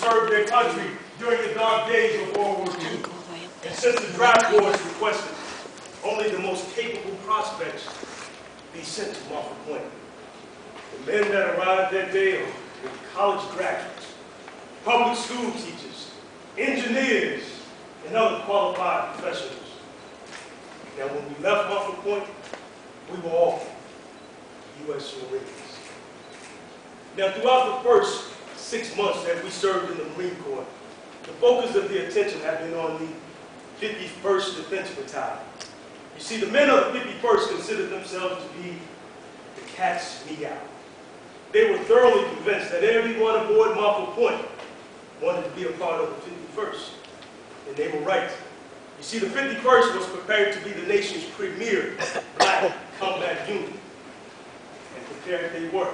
served their country during the dark days of World War II. And since the draft board requested only the most capable prospects be sent to Montford Point. The men that arrived that day were college graduates, public school teachers, engineers, and other qualified professionals. Now, when we left Montford Point, we were all U.S. Marines. Now, throughout the first 6 months that we served in the Marine Corps, the focus of the attention had been on the 51st Defense Battalion. You see, the men of the 51st considered themselves to be the cat's meow. They were thoroughly convinced that everyone aboard Montford Point wanted to be a part of the 51st. And they were right. You see, the 51st was prepared to be the nation's premier black combat unit. And prepared they were.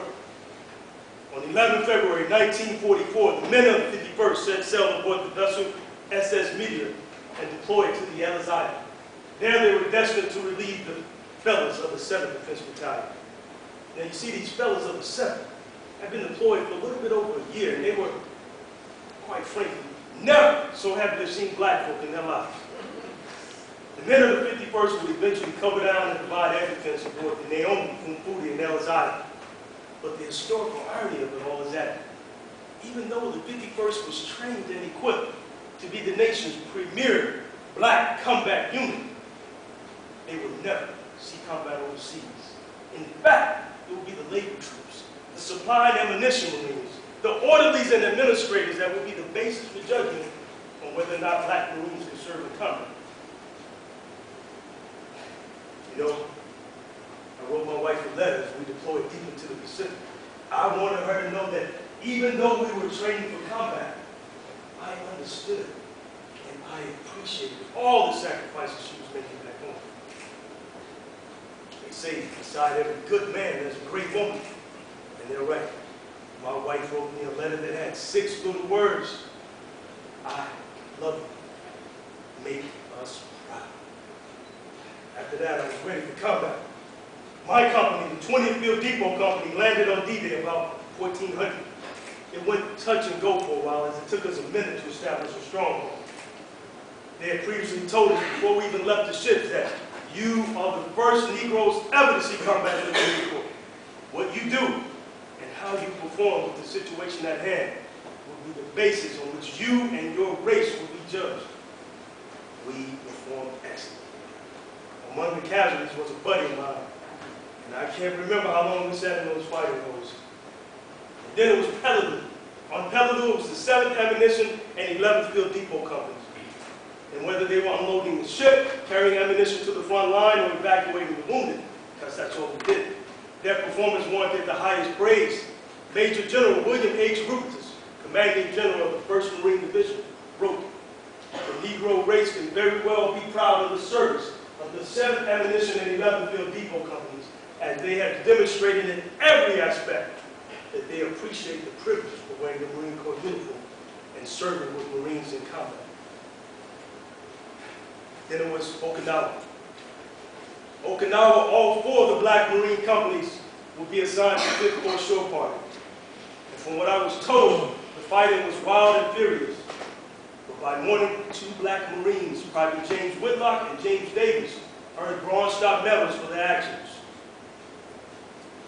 On 11 February 1944, the men of the 51st set sail aboard the vessel SS Madyun and deployed to the Ellis Island. There they were destined to relieve the fellas of the 7th Defense Battalion. Now you see, these fellas of the 7th had been deployed for a little bit over a year, and they were, quite frankly, never so happy to have seen black folk in their lives. The men of the 51st would eventually cover down and divide air defense aboard the Naomi, Kumfuti, and Ellis Island. But the historical irony of it all is that even though the 51st was trained and equipped to be the nation's premier black combat unit, they would never see combat overseas. In fact, it would be the labor troops, the supply and ammunition marines, the orderlies and administrators that would be the basis for judging on whether or not black Marines could serve in combat. You know, I wrote my wife a letter as we deployed deep into the Pacific. I wanted her to know that even though we were training for combat, I understood and I appreciated all the sacrifices she was making back home. They say beside every good man, there's a great woman. And they're right. My wife wrote me a letter that had 6 little words. I love you. Make us proud. After that, I was ready for combat. My company, the 20th Field Depot Company, landed on D-Day about 1400. It went touch and go for a while, as it took us a minute to establish a stronghold. They had previously told us before we even left the ships that you are the first Negroes ever to see combat in the Marine Corps. What you do and how you perform with the situation at hand will be the basis on which you and your race will be judged. We performed excellently. Among the casualties was a buddy of mine, and I can't remember how long we sat in those fighting holes. And then it was Peleliu. On Peleliu, it was the 7th Ammunition and 11th Field Depot Companies. And whether they were unloading the ship, carrying ammunition to the front line, or evacuating the wounded, because that's all we did, their performance warranted the highest praise. Major General William H. Rufus, Commanding General of the 1st Marine Division, wrote, "The Negro race can very well be proud of the service of the 7th Ammunition and 11th Field Depot Companies, as they have demonstrated in every aspect that they appreciate the privilege of wearing the Marine Corps uniform and serving with Marines in combat." Then it was Okinawa. Okinawa, all 4 of the black Marine companies would be assigned to 5th Corps Shore Party. And from what I was told, the fighting was wild and furious. But by morning, 2 black Marines, Private James Whitlock and James Davis, earned Bronze Star medals for their actions.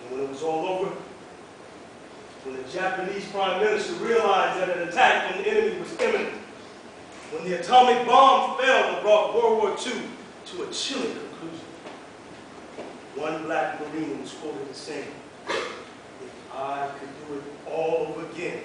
And when it was all over, when the Japanese Prime Minister realized that an attack from the enemy was imminent, when the atomic bomb fell and brought World War II to a chilling conclusion, one black Marine was quoted as saying, "If I could do it all over again,